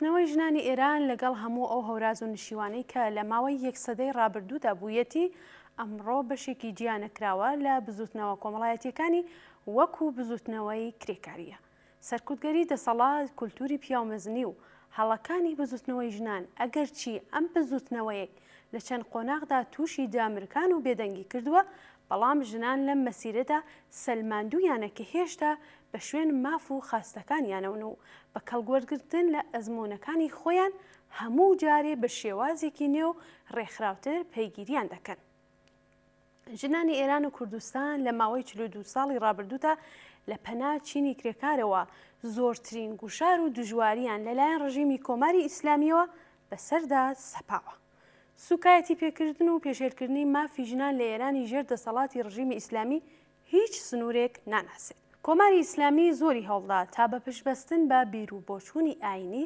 بزوتنەوەی ژنانی ئێران لەگەڵ هەموو ئەو هەوراز و نشیوانەی کە لە ماوەی یەک سەدەی ڕابردوودا بوویەتی ئەمڕۆ بەشێکی گیانەکراوە لە بزوتنەوە کۆمەڵایەتیەکانی وەکو بزوتنەوەی کرێکاریە. سەرکوتگەری دەسەڵات کولتوری پیاومەزنی و هەڵەکانی بزوتنەوەی ژنان ئەگەرچی ئەم بزوتنەوەیەک لە چەند قۆناغدا تووشی دامرکان و بێدەنگی کردووە، بەڵام ژنان لەم مەسیرەدا سەلماندوویانە کە هێشتا بە شوێن ماف و خاستەکانیانەون و بە کەڵگوەرگرتن لە ئەزموونەکانی خۆیان هەموو جارێ بە شێوازێکی نوێ و ڕێکخراوتر پەیگیریان دەکەن. ژنانی ئێران و کوردستان لە ماوەی 42 ساڵی ڕابردوودا لە پەنا چینی کرێکارەوە زۆرترین گوشار و دژواریان لەلایەن ڕژیمی کۆماری ئیسلامیەوە بەسەردا سەپاوە. سوکایەتی پێکردن و پێشێلکردنی مافی ژنان لە ئێرانی ژێر دەسەڵاتی ڕژیمی ئیسلامی هیچ سنوورێک ناناسێت. کۆماری ئیسلامی زۆری هەوڵدا تا بە پشتبەستن بە بیرروبۆچوونی ئاینی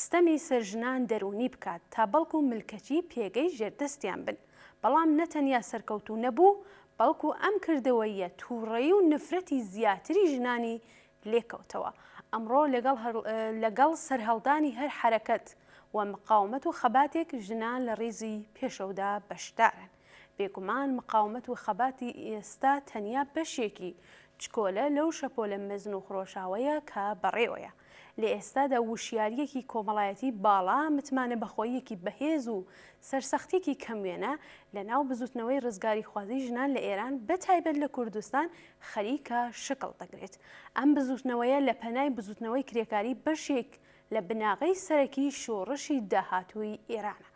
ستەمی سەرژنان دەرونی بکات تا بەڵکو ملکەچی پێگەی ژێردەستیان بن، بەڵام نەتەنیا سەرکەوتوو نەبوو، بەڵکو ئەم کردەوەیە تووڕەیی و نفرەتی زیاتری ژنانی لێکەوتەوە. ئەمڕۆ لەگەڵ سەرهەڵدانی هەر حرەکەت و مقاومەت و خەباتێک ژنان لە ڕێزی پێشەودا بەشدارن. بێگومان مقاومەت و خەباتی ئێستا تەنیا بەشێکی چکۆلە لەو شەپۆلە مەزن و خڕۆشاوەیە کە بەڕێوەیە. لە ئێستادا وشیاریەکی کۆمەڵایەتی باڵا متمانە بەخۆیەکی بەهێز و سەرسەختێکی کەموێنە لە ناو بزوتنەوەی ڕزگاری خوازی ژنان لە ئێران بەتایبەت لە کوردستان خەریکە شکڵ دەگرێت. ئەم بزوتنەوەیە لە پەنای بزوتنەوەی کرێکاری بەشێک لە بناغەی سەرەکی شۆڕشی داهاتووی ئێرانە،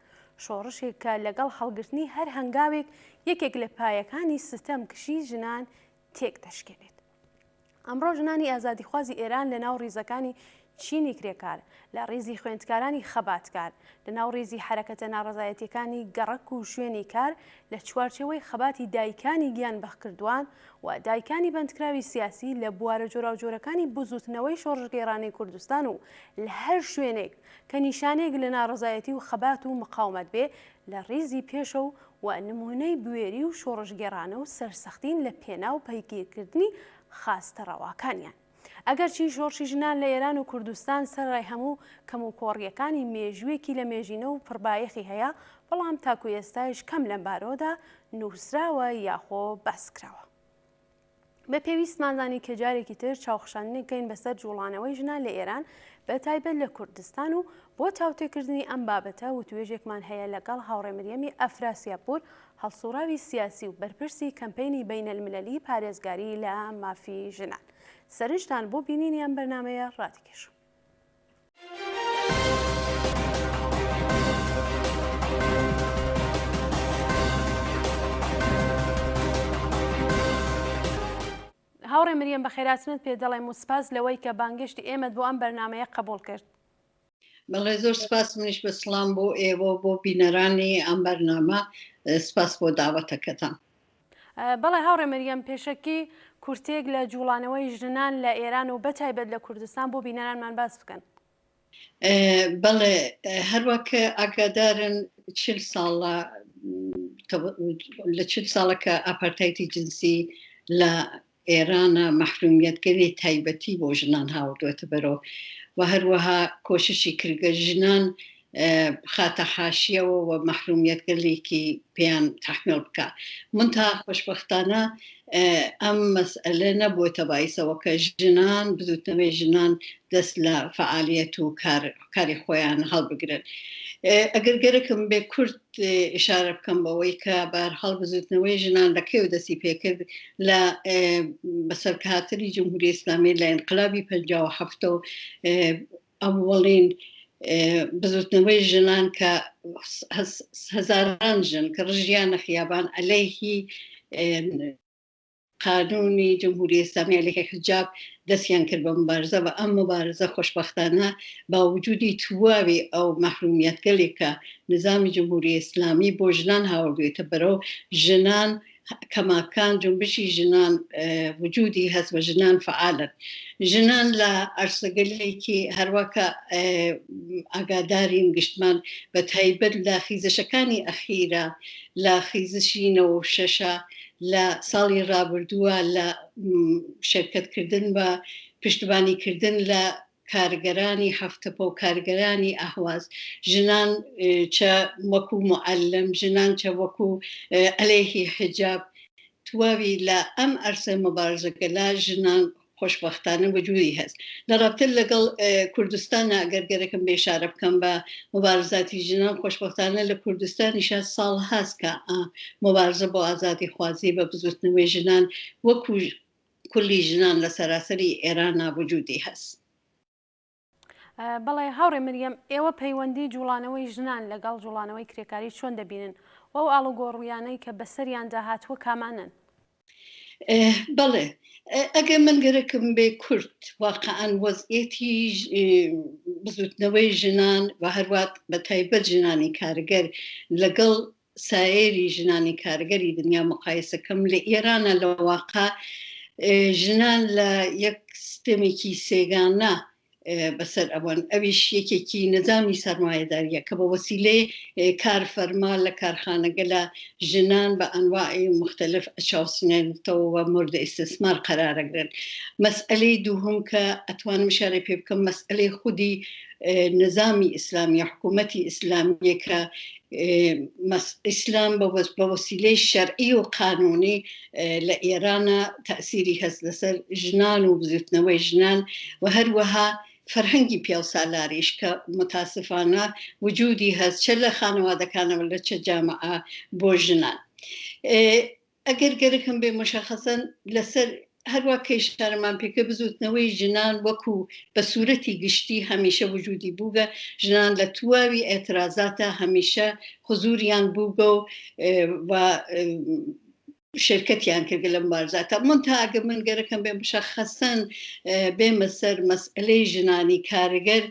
شۆڕشێک کە لەگەڵ هەڵگرتنی هەر هەنگاوێک یەکێک لە پایەکانی ستەم کشی ژنان تێک دەشکێنێت. ئەمڕۆ ژنانی ئازادیخوازی ئێران لە ناو ڕیزەکانی چینی کرێکار، لە ڕێزی خوێندکارانی خەباتکار، لە ناو ڕێزی حرەکەتە ناڕەزایەتیەکانی گەڕەک و شوێنی کار، لە چوارچێوەی خەباتی دایکانی گیان بەخکردووان و دایکانی بەندکراوی سیاسی لە بوارە جۆراوجۆرەکانی بزوتنەوەی شۆڕژگێڕانەی کوردستان و لە هەر شوێنێک کە نیشانەیەک لە ناڕەزایەتی و خەبات و مقاومەت بێ لە ڕێزی پێشە و نمونەی بوێری و شۆڕژگێڕانە و سەرسەختین لە پێنا و پەیگیرکردنی خاستە ڕەواکانیان. ئەگەرچی شۆڕشی ژنان لە ئێران و کوردستان سەرڕای هەموو کەم و کۆڕیەکانی مێژوویەکی لە مێژینە و پڕبایەخی هەیە، بەڵام تاکو ئێستاش کەم لەم بارەوەدا نووسراوە یاخۆ باسکراوە. بە پێویستمانزانی کە جارێکی تر چاوخشاننەکەین بەسەر جوڵانەوەی ژنان لە ئێران بەتایبەت لە کوردستان و بۆ تاوتێکردنی ئەم بابەتە وتوێژێکمان هەیە لەگەڵ هاوڕێ مریەمی ئەفراسیاپور، هەڵسوڕاوی سیاسی و بەرپرسی کەمپەینی بینەلملەلی پارێزگاری لە مافی ژنان. سەرنجتان بۆ بینینیان بەرنامەیە ڕاتیکێش. هاوڕێ مریەم بەخێراتنت پێ دەڵێم و سپاس لەوەی کە بانگشتی ئێمەت بۆ ئەم بەرنامەیە قبول کرد. بەڵێ زۆر سپاس، منیش بە سڵام بۆ ئێوە بۆ بینەرانی ئەم بەرنامە، سپاس بۆ داوەتەکەتان. بەڵێ هاوڕێ مریەم، پێشەکی کورتێک لە جوڵانەوەی ژنان لە ئێران و بەتایبەت لە کوردستان بۆ بینەرانمان باس بکەن. بەڵێ هەروەکە ئاگادارن 40 ساڵە لە 40 ساڵەکە ئاپارتایتی جنسی لە ئێرانە مەحرومیەتگەری تایبەتی بۆ ژنان هاوردوێتە بەرەو و هەروەها کۆششی کردگە ژنان خاتە حاشیەوە و مەحرومیەتگەرێکی پێیان تەحمیل بکە. منتها خۆشبەختانە ئەم مەسئلە نەبووەتە بایسەوە کە ژنان بزوتنەوەی ژنان دەست لە فعالیەت و کاری خۆیان هەڵبگرن. ئەگەر گەرەکم بێ کورت ئشارە بکەم بەوەی کە بەهەرحاڵ بزوتنەوەی ژنان لەکەوێ دەستی پێکرد لە بەسەرکەهاتنی جمهوری ئیسلامی لە ئینقلابی 57 و ئەوڵین بزوتنەوەی ژنان کە هەزاران ژن کە ڕژیانە خیابان عەلەیهی قانونی جمهوری ئیسلامی عەلەیهی حجاب دەستیان کرد بە مبارزە و ئەم مبارزە خۆشبەختانە با وجودی تواوی ئەو مەحرومیەتگەلێکە نظامی جمهوری ئیسلامی بۆ ژنان هاوردوێتە بەرەو ژنان کەماکان جنبشی ژنان وجودی هەست و ژنان فعالن. ژنان لە ئەرسەگەلێکی هەروەکە ئاگادارین گشتمان بە تایبەت لە خیزشەکانی ئەخیرە لە خیزشی 96 لە ساڵی ڕابردووە لە شەرکەتکردن بە پشتیبانیکردن لە کارگەرانی هەفتەپە و کارگەرانی ئاهواز ژنان چە وەکو معەلم ژنان چە وەکو عەلەیهی حجاب تواوی لە ئەم ئەرسە مەبارزەکە لا ژنان خۆشبەختانە وجودی هەست لە رابطە لەگەڵ کوردستانە ئەگەر گەرەکەم بێشارە بکەم بە مبارزاتی ژنان خۆشبەختانە لە کوردستانیشە ساڵ هەست کە مبارزە بۆ ئازادی خوازی بە بزوتنەوەی ژنان وەکو کولی ژنان لە سەراسەری ئێرانە وجودی هەست. بەڵێ هاوڕێ مریەم ئێوە پەیوەندی جوڵانەوەی ژنان لەگەڵ جوڵانەوەی کرێکاری چۆن دەبینن ئەو ئاڵوگۆڕیانەی کە بەسەریاندا هاتووە کامانن؟ بەڵێ ئەگە من گەرەکم بێ کورد واقعاً وەزعێتی بزوتنەوەی ژنان و هەروات بە تایبەت ژنانی کارگەر لەگەڵ سایری ژنانی کارگەری دنیا مقایسەکەم لە ئێرانە لە واقع ژنان لە یەک سیستەمێکی سێگانە بەسەر ئەوەن ئەویش یەکێکی نظامی سەرمایەداریە کە بە وەسیلەی کارفەرما لە کارخانەگە لە ژنان بە ئەنواعی مختلف ئەچاوسنێنێتەوە و مورد ئیستثمار قەرارەگرن. مەسئلەی دووهەم کە ئەتوانم شارە پێ بکەم مەسئلەی خودی نظامی ئیسلامی حکوومەتی ئیسلامیە کە ئیسلام بە وەسیلەی شەرعی و قانونی لە ئێرانە تەئسیری هەست لەسەر ژنان و بزوتنەوەی ژنان و هەروەها فەرهەنگی پیاو سالاریش کە متاسفانە وجودی هەست چە لە خانەوادەکانەوە لە چە جامعە بۆ ژنان. ئەگەر گەرەکەم بێ مشەخەسەن لەسەر هەروە کەیشارەمان پێکە بزوتنەوەی ژنان وەکو بە سوورەتی گشتی هەمیشە وجودی بووگە ژنان لە تواوی ئێترازاتە هەمیشە حزوریان بووگە و شرکتیان کرد لە مبارزاتە منتها ئەگە من گەرەکەم بێ مشەخەسەن بێمە سەر مەسئلەی ژنانی کارگەر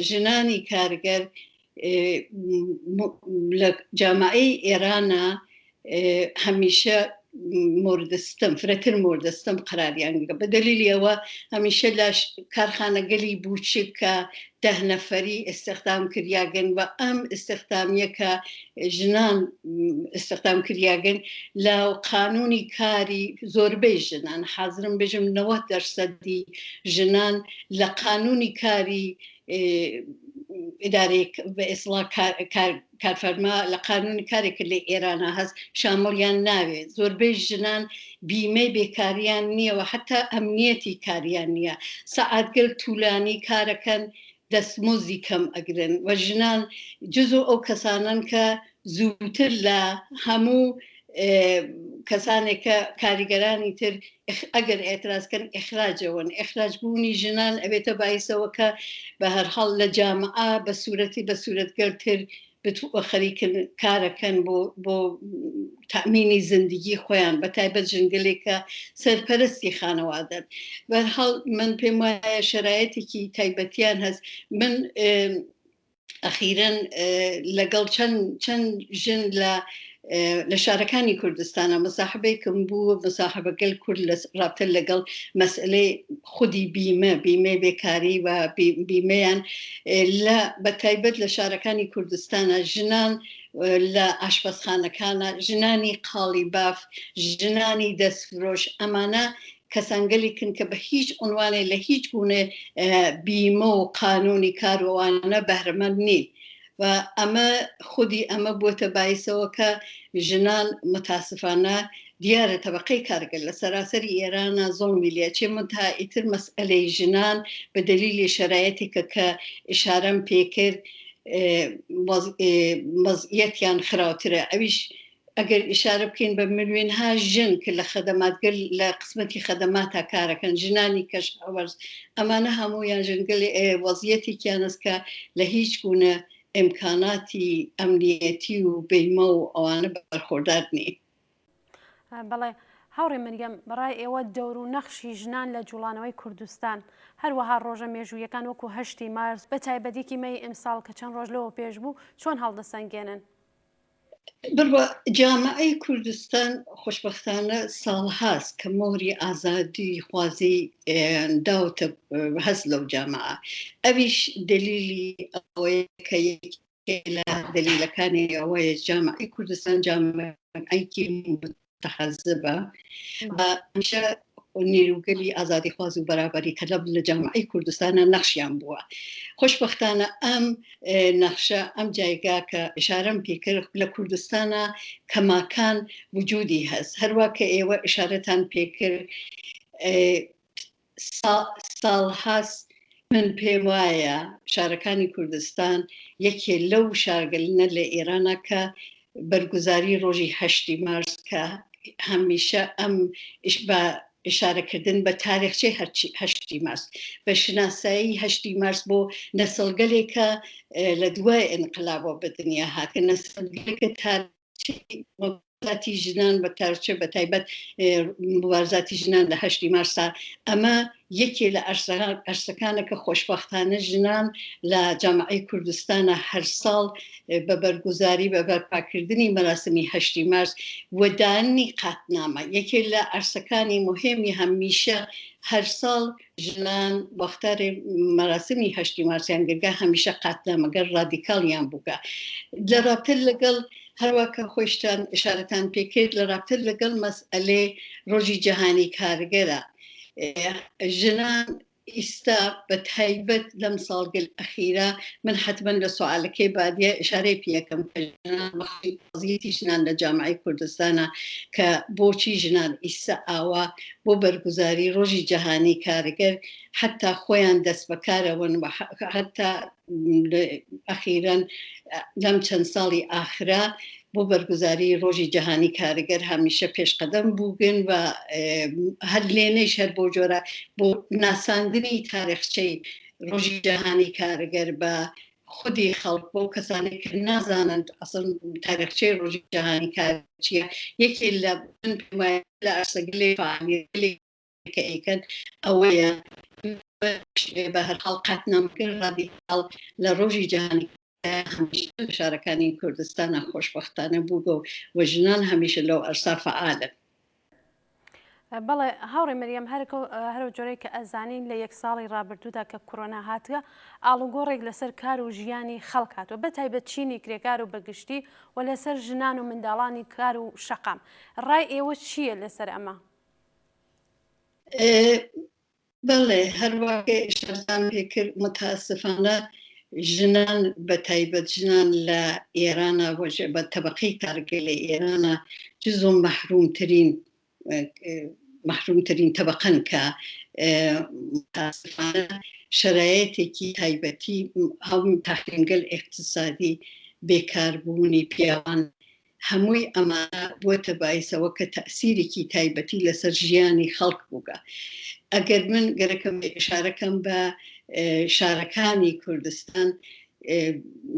ژنانی کارگەر لە جامعەی ئێرانە هەمیشە موردستم فرەتر موردستم قراریان بە دلیلی ئەوە هەمیشە لە کارخانەگەلی بوچک کە 10 نەفەری ئستخدام کریاگەن و ئەم ئستخدامیە کە ژنان ئستخدام کریاگەن لە قانونی کاری زۆربەی ژنان حازرم بێژم 90% ژنان لە قانونی کاری ئیدارەی بە ئیسڵا کارفەرما لە قانونی کارێکە لە ئێرانە هەست شامڵیان ناوێت زۆربەی ژنان بیمەی بێکاریان نییە و حتا ئەمنیەتی کاریان نییە سەعاتگەل توولانی کارەکەن دەستمۆزی کەم ئەگرن و ژنان جزو ئەو کەسانن کە زووتر لە هەموو کەسانێکە کاریگەرانی تر ئەگەر ئێترازکەن ئەخراجەوەن ئەخراجبوونی ژنان ئەوێتە باعیسەوە کە بە هەرحاڵ لە جامعە بە سوورەتگەرتر بتووە خەریکن کارەکەن بۆ تەمینی زندگی خۆیان بە تایبەت ژنگلێکە سەرپەرستی خانەوادەن بە هەرحاڵ من پێم وایە شەرایەتێکی تایبەتیان هەست من ئەخیرەن لەگەڵ چەند ژن لە شارەکانی کوردستانە مەساحبەیەکم بوو مەساحبەگەل کورد لە رابطە لەگەڵ مەسئلەی خودی بیمە بێکاری و بیمەیان بە تایبەت لە شارەکانی کوردستانە ژنان لە ئاشپەزخانەکانە ژنانی قاڵی باف ژنانی دەستفرۆش ئەمانە کەسانگەلێکن کە بە هیچ عنوانێ لە هیچ گونێ بیمە و قانونی کاروانە بەهرەمەند نین و ئەمە خودی ئەمە بووە باعیسەوە کە ژنان متاسفانە دیارە تەبەقەی کارگەر لە سەراسەری ئێرانە زۆڵمی لێچێ منتها ئیتر مەسئلەی ژنان بە دلیلی شەرایەتێکە کە ئشارەم پێکرد وەزعیەتیان خراوترە ئەویش ئەگەر ئشارە بکەین بە ملیۆنها ژن کە لە خەدەماتگەر لە قسمەتی خەدەماتە کارەکەن ژنانی کەشاوەرز ئەمانە هەموویان ژنگەلی وەزعیەتێکیان هەست کە لە هیچ گونە ئیمکاناتی ئەمنیەتی و بیمە و ئەوانە بەرخۆردار نین. بەڵێ هاوڕێ مریەم بەڕای ئێوە دەور و نەخشی ژنان لە جوڵانەوەی کوردستان هەروەها ڕۆژە مێژوویەکان وەکو 8 مارس بە تایبەتێکی مەی ئەمساڵ کە چەند ڕۆژ لەوە پێش بوو چۆن هەڵدەسەنگێنن؟ بڕوە جامعەی کوردستان خۆشبەختانە ساڵ هاست کە مۆری ئازادی خوازی داوتە هەست لەو جامعە ئەویش دلیلی ئەوەیە کە لە دلیلەکانی ئەوەیە جامعەی کوردستان جامعەیەکی متحەزبە هەمیشە نیروگەلی ئازادیخواز و بەرابەری کە لە جامعەی کوردستانە نەخشیان بووە. خۆشبەختانە ئەم نەخشە ئەم جایگا کە ئشارەم پێکرد لە کوردستانە کەماکان وجودی هەست. هەروە کە ئێوە ئشارەتان پێکرد ساڵ هەست من پێم وایە شارەکانی کوردستان یەکێ لەو شارگەلینە لە ئێرانە کە بەرگوزاری ڕۆژی 8 مارس کە هەمیشە ئەم بە ئشارەکردن بە تاریخچەی 8 مارس بە شناسایی 8 مارس بۆ نەسڵگەلێکە لە دوای ئینقلابەوە بە دنیا هاتکە نەسڵگەلێکە مبارزاتی ژنان بە تارچە بە تایبەت مبارزاتی ژنان لە 8 مارسا ئەمە یەکێ لە ئەرسەکانە کە خۆشبەختانە ژنان لە جامعەی کوردستانە هەر ساڵ بە بەرگوزاری بە بەرپاکردنی مەراسمی 8 مارس وەدانی قاتنامە یەکێ لە ئەرسەکانی مهمی هەمیشە هەر ساڵ ژنان وەختاری مەراسمی 8 مارسیان گرگا هەمیشە قاتنامەگەر ڕادیکاڵیان بووگە لە رابطە لەگەڵ هەروە کە خۆشتان ئشارەتان پێکرد لە رابطە لەگەڵ مەسئلەی ڕۆژی جەهانی کارگەرە ژنان ئێستا بە تایبەت لەم ساڵگەل ئەخیرە من حتما لە سوالەکەی بادیە ئشارەی پێەکەم کە قضیەتی ژنان لە جامعەی کوردستانە کە بۆچی ژنان ئێستا ئاوا بۆ بەرگوزاری ڕۆژی جەهانی کارگەر حتا خۆیان دەست بەکارەوەن حتا ئەخیرەن لەم چەند ساڵی ئاخرا بۆ بەرگوزاری ڕۆژی جەهانی کارگەر هەمیشە پێشقەدەم بووگن و هەر لێنەیش هەر بۆ جۆرە بۆ ناساندنی تاریخچەی ڕۆژی جەهانی کارگەر بە خودی خەڵک بۆ کەسانێک کە نازانن ئەسڵ تاریخچەی ڕۆژی جەهانی کارگەر چییە یەکێ لە لە ئەرسەگلێ فعالیەتی کە ئەیکەن ئەوەیە بە هەر حاڵ قاتنامەکە ڕادیکاڵ لە ڕۆژی جەهانی شارەکانی کوردستانە خۆشبەختانە بووگە و ژنان هەمیشە لەو ئەرسا فعالن. بەڵێ هاوڕێ مەریەم هەرو جۆرەی کە ئەزانین لە 1 ساڵی ڕابردوودا کە کۆرۆنا هاتووە ئاڵوگۆڕێک لەسەر کار و ژیانی خەڵک هاتووە بە تایبەت چینی کرێکار و بەگشتی و لەسەر ژنان و منداڵانی کار و شەقام ڕای ئێوە چییە لەسەر ئەمە؟ بەڵێ هەروەکە ئشارەتان پێکرد متاسفانە ژنان بە تایبەت ژنان لە ئێرانە بە تەبەقەی کارگەر لە ئێرانە جزو محرومترین تەبەقەن کە متاسفانە شرایەتێکی تایبەتی هەم تەحریمگەل اقتصادی بێکاربوونی پیاوان هەمووی ئەمانە بووەتە باعیسەوە کە تەئسیرێکی تایبەتی لەسەر ژیانی خەڵک بووگە. ئەگەر من گەرەکەم ئشارەکەم بە شارەکانی کوردستان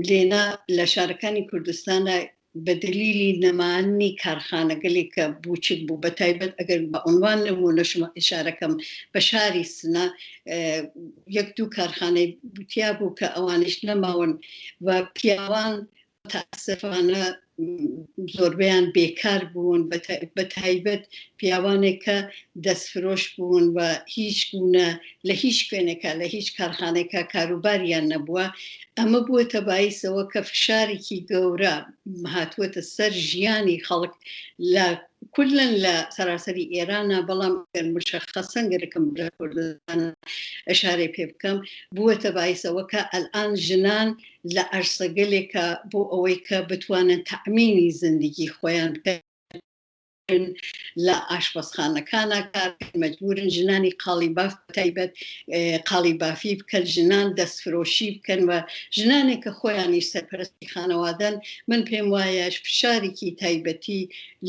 لێنا لە شارەکانی کوردستانە بە دلیلی نەمانی کارخانەگەلێکە بووچک بوو بە تایبەت ئەگەر بە عنوان نمونە شما ئشارەکەم بە شاری سنە 1-2 کارخانەی بوتیا بوو کە ئەوانش نەماون و پیاوان متاسفانە زۆربیان بێکار بوون بە تایبەت پیاوانێک کە دەستفرۆش بوون و هیچ گونە لە هیچ کوێنێکە لە هیچ کارخانێکە کاروباریان نەبووە ئەمە بووەتە باعیسەوە کە فشارێکی گەورە هاتووەتە سەر ژیانی خەڵک لە كلن لسراسري إيرانا بلام مشخصا گرکم برا کردستان اشاره پیبکم بو تبعیس وکا الان جنان لأرسگلی که بو اوی که بتوانن تأمینی زندگی خویان لا آشپزخانه کانا کار مجبورن جنانی قالیباف تایبەت قالیبافی بکەن ژنان دەستفرۆشی بکەن و ژنانێک کە خۆیانی سەرپەرستی خانەوادەن من پێم وایە فشارێکی تایبەتی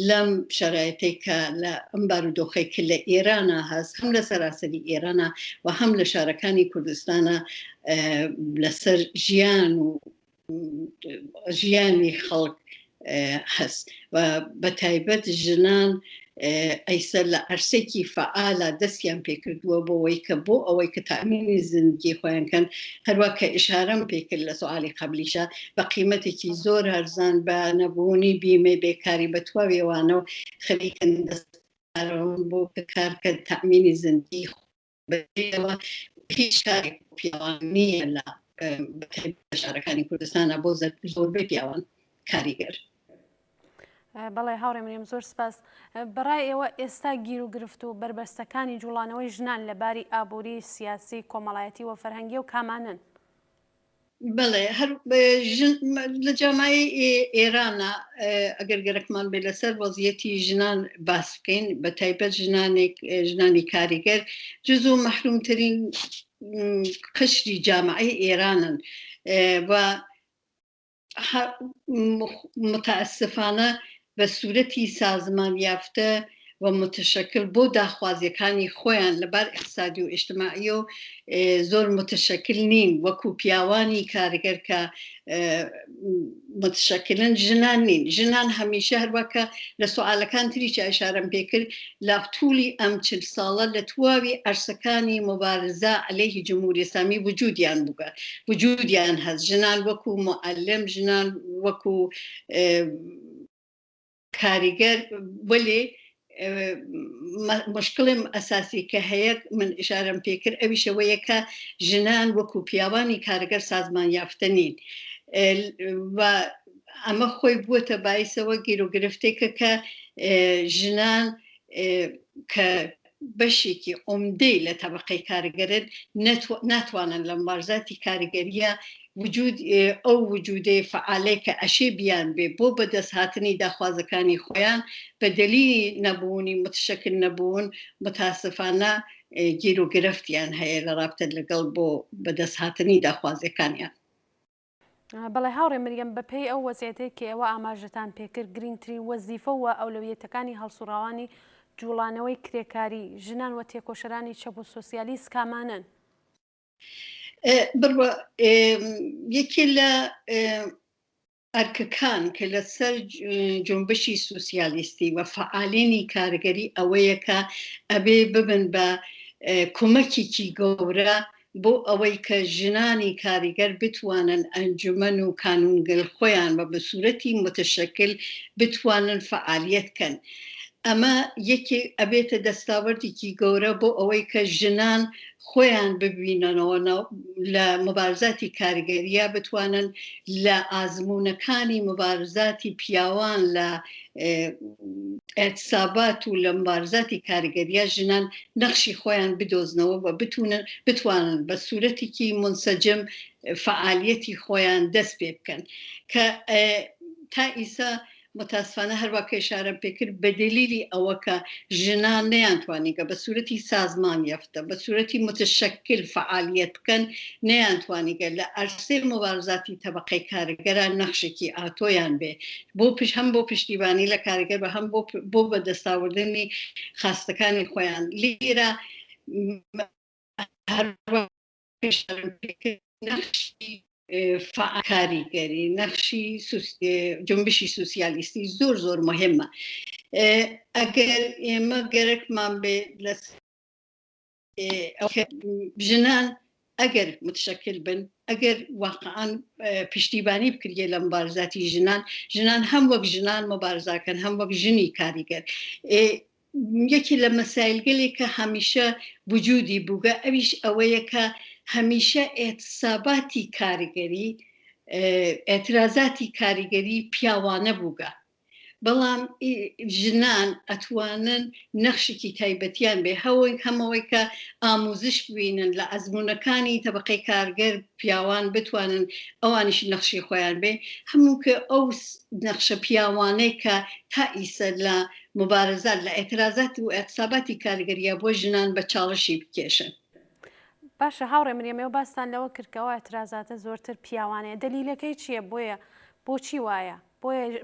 لەم شرایطی کە لە ئەم بارودۆخەی کە لە ئێرانە هەست هەم لە سەراسەری ئێرانە و هەم لە شارەکانی کوردستانە لەسەر ژیان و ژیانی خەڵک هست و بەتایبەت ژنان ئەیسەر لە ئەرسێکی فعالە دەستیان پێکردووە بۆەوەی کە بۆ ئەوەی کە تامینی زندگی خۆیانکەن هەروە کە ئشارەم پێکرد لە سوالی قبلیشە بە قیمەتێکی زۆر هەرزان بە نەبوونی بیمەی بێکاری بەتواوێوانە و خەریکن دەستکارەوە بۆ کە کارکە تامینی زندگی بەوە هیچ کارێک پیاوان نییە لە شارەکانی کوردستانە بۆ زۆربەی پیاوان کاریگەر. بەڵێ هاوڕێ مریەم زۆر سپاس. بەڕای ئێوە ئێستا گیر و گرفت و بربەستەکانی جوڵانەوەی ژنان لەباری ئابووری سیاسی کۆمەڵایەتی و فەرهەنگی و کامانن؟ بەڵێ لە جامای ئێرانە ئەگەر گەرەکمان بێ لەسەر وەزیەتی ژنان باس بکەین بە تایبەت ژنانی کاریگەر جز و مەحرومترین قشری جامعی ئێرانن و متاسفانە بە سوورەتی سازمان یافتە و متشکل بۆ داخوازیەکانی خۆیان لەبار اقتصادی و اجتماعی و زۆر متشکل نین وەکو پیاوانی کارگەر کە متشکلن ژنان نین. ژنان هەمیشە هەروەکە لە سوالەکان تریچ ئاشارەم پێکرد لە توولی ئەم 40 ساڵە لە تواوی ئەرسەکانی مبارزە عەلەیهی جمهوری ئیسلامی وجودیان بووە، وجودیان هەست. ژنان وەکو معەلم، ژنان وەکو کاریگەر. وەلێ مشکڵم ئەساسی کە هەیە من ئشارەم پێکرد ئەویشەوەیە کە ژنان وەکو پیاوانی کارگەر سازمان یافتە نین و ئەمە خۆی بووەتە باعیسەوە گیرۆگرفتێکە کە ژنان کە بەشێکی عومدەی لە تەبەقەی کارگەرن ناتوانن لە مبارزاتی کاریگەریە ئەو وجودەی فعالەی کە ئەشێ بیان بێ بۆ بەدەستهاتنی داخوازەکانی خۆیان بە دەلیلی نەبوونی متشکل نەبوون متاسفانە گیرۆگرفتیان هەیە لە رابطە لەگەڵ بۆ بەدەستهاتنی داخوازەکانیان. بەڵێ هاوڕێ مریەم بەپێی ئەو وەزعیەتەی کە ئێوە ئاماژەتان پێکرد گرنگترین وەزیفە و ئەولەویەتەکانی هەڵسوڕاوانی جوڵانەوەی کرێکاری ژنان و تێکۆشەرانی چەپ و سۆسیالیست کامانن؟ بڕوە یەکێ لە ئەرکەکان کە لەسەر جۆنبشی سوسیالیستی و فعالینی کارگەری ئەوەیە کە ئەبێ ببن بە کۆمەکێکی گەورە بۆ ئەوەی کە ژنانی کاریگەر بتوانن ئەنجومەن و کانونگەل خۆیان و بە سوورەتی متشکل بتوانن فعالیت کەن. ئەمە یەکێ ئەبێتە دەستاوەردێکی گەورە بۆ ئەوەی کە ژنان خۆیان ببیننەوە لە مبارزاتی کارگەریە بتوانن لە ئازمونەکانی مبارزاتی پیاوان لە ئێتسابات و لە مبارزاتی کارگەریە ژنان نەخشی خۆیان بدۆزنەوە و بتوانن بە سوورەتێکی منسەجم فعالیەتی خۆیان دەست پێ بکەن کە تا ئیسا متاسفانە هەروەکە ئشارەم پێکرد بە دلیلی ئەوە کە ژنان نەیانتوانیگە بە سوورەتی سازمان یافتە بە سوورەتی متشکل فعالیت بکەن نەیانتوانیگە لە ئەرسێ مبارزاتی تەبەقەی کارگەرە نەخشێکی ئاتۆیان بێ هەم بۆ پشتیبانی لە کارگەر بە هەم بۆ بەدەستاوردنی خاستەکانی خۆیان. لیرە نەخشی کاریگەری نەخشی جنبشی سوسیالیستی زۆر زۆر مهمە. ئەگەر ئێمە گەرەکمان بێ لە ژنان ئەگەر متشکل بن ئەگەر واقعاً پشتیبانی بکرێ لە مبارزاتی ژنان هەم وەک ژنان مبارزاکەن هەم وەک ژنی کاریگەر. یەکی لە مەسایلگەلێک کە هەمیشە وجودی بووگە ئەویش ئەوەیە کە هەمیشە ئێتساباتی کاریگەری ئێترازاتی کاریگەری پیاوانە بووگە بەڵام ژنان ئەتوانن نەخشێکی تایبەتیان بێ هەمەوەی کە ئاموزش ببینن لە ئەزمونەکانی تەبەقەی کارگەر پیاوان بتوانن ئەوانیش نەخشی خۆیان بێ هەموو کە ئەو نەخشە پیاوانەی کە تا ئیسە لە مبارزات لە ئێترازات و ئێتساباتی کارگەریە بۆ ژنان بە چاڵشی بکێشن. باشە هاوڕێ مریەمەوە باستان لەوە کردکەوە ئەترازاتە زۆرتر پیاوانەیە دلیلەکەی چییە بۆچی وایە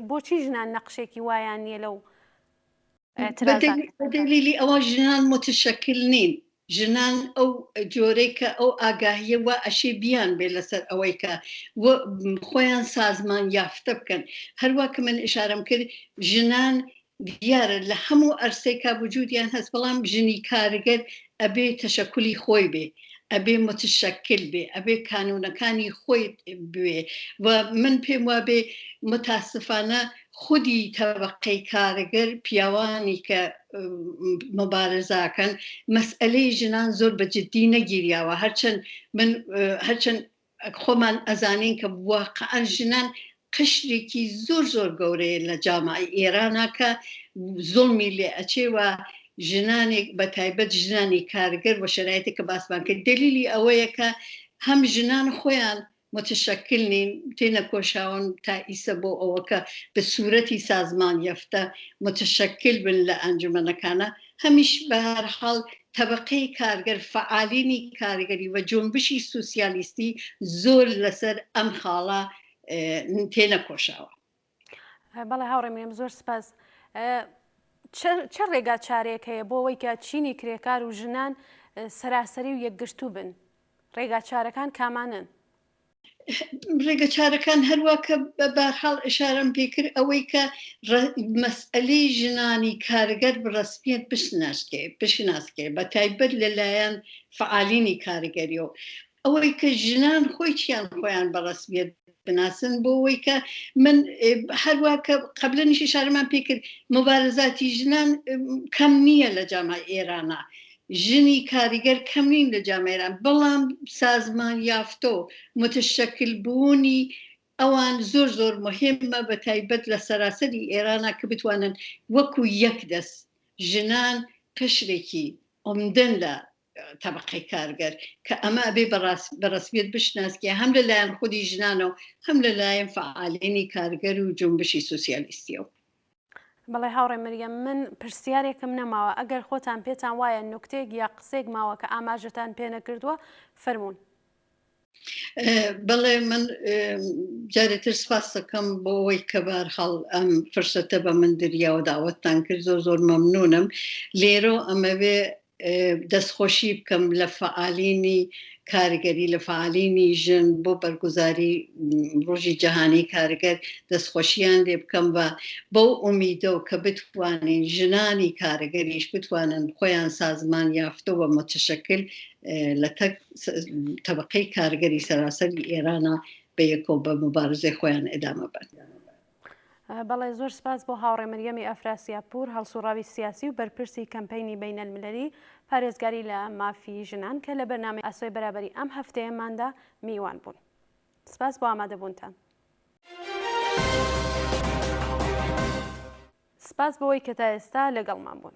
بۆچی ژنان نەقشێکی وایان نییە لەو دلیلی ئەوە ژنان متشکل نین ژنان ئەو جۆرەی کە ئەو ئاگاهیە وە ئەشێ بیان بێ لەسەر ئەوەی کە خۆیان سازمان یافتە بکەن. هەروە کە من ئشارەم کرد ژنان دیارە لە هەموو ئەرسێکا وجودیان هەست بەڵام ژنی کارگەر ئەبێ تەشەکولی خۆی بێ ئەبێ متشکل بێ ئەبێ کانونەکانی خۆی بێ و من پێم وابێ متاسفانە خودی تەبەقەی کارگەر پیاوانی کە مبارزاکەن مەسئلەی ژنان زۆر بەجددی نەگیریاوە هەرچەند خۆمان ئەزانین کە واقعاً ژنان قشرێکی زۆر گەورەیە لە جامعی ئێرانە کە زۆڵمی لێ ئەچێوە ژنانێک بە تایبەت ژنانی کارگەر بە شەرایەتی کە باسمان کرد دلیلی ئەوەیە کە هەم ژنان خۆیان متشکل نین تێنە کۆشاون تا ئیسە بۆ ئەوەکە بە سوورەتی سازمان یەفتە متشکل بن لە ئەنجومەنەکانە هەمیش بە هەر حاڵ طبقەی کارگەر فعالینی کارگەری و جنبشی سوسیالیستی زۆر لەسەر ئەم خاڵە تێنە کۆشاوە. بەڵێ هاوڕێم زۆر سپاس. چه ڕێگا چارێک هەیە بۆ ئەوەی کە چینی کرێکار و ژنان سەراسەری و یەکگرتوو بن؟ ڕێگا چارەکان کامانن؟ ڕێگە چارەکان هەروە کە بەرحاڵ ئشارەم پێکرد ئەوەی کە مەسئلەی ژنانی کارگەر بڕەسمیت بشناسکێ بە تایبەت لەلایەن فعالینی کارگەریەوە ئەوەی کە ژنان خۆیان بەڕەسمیت بناسن بۆ ئەوەی کە من هەروە کە قەبلەنیشی شارەمان پێکرد مبارزاتی ژنان کەم نییە لە جامعە ئێرانە ژنی کاریگەر کەم نین لە جامعێران بەڵام سازمان یافتۆ متشکل بوونی ئەوان زۆر مهمە بە تایبەت لە سەراسەری ئێرانە کە بتوانن وەکو یەک دەست ژنان قشرێکی عومدەن لە طبقەی کارگەر کە ئەمە ئەبێ بەڕەسمیت بشناسکێ هەم لەلایەن خودی ژنانەوە هەم لەلایەن فعالینی کارگەر و جنبشی سوسیالیستیەوە. بەڵێ هاوڕێ مەریەم من پرسیارێکم نەماوە ئەگەر خۆتان پێتان وایە نوکتێک یا قسێک ماوە کە ئاماژەتان پێ نەکردووە فەرموون. بەڵێ من جارێتر سپاس دەکەم بۆ ئەوەی کە بەرحاڵ ئەم فرسەتە بە من دریاوە داوەتتان کرد زۆر مەمنونم لێرە ئەمەوێ دەستخۆشی بکەم لە فعالینی کارگەری لە فعالینی ژن بۆ بەرگوزاری ڕۆژی جەهانی کارگەر دەستخۆشییان لێ بکەم بە بەو ئومیدە کە بتوانین ژنانی کارگەریش بتوانن خۆیان سازمان یافتەوە متشکل لە طبقەی کارگەری سەراسەری ئێرانە بە یەکۆ بە مبارزەی خۆیان ئەدامە بن. بەڵێ زۆر سپاس بۆ هاوڕێ مەریەمی ئەفراسیاپور هەڵسوڕاوی سیاسی و بەرپرسی کەمپەینی بینەلملەلی پارێزگاری لە مافی ژنان کە لە بەرنامەی ئاسۆی بەرابەری ئەم هەفتەیەماندا میوان بوون. سپاس بۆ ئامادەبوونتان. سپاس بۆەوەی کە تا ئێستا لەگەڵمان بوون.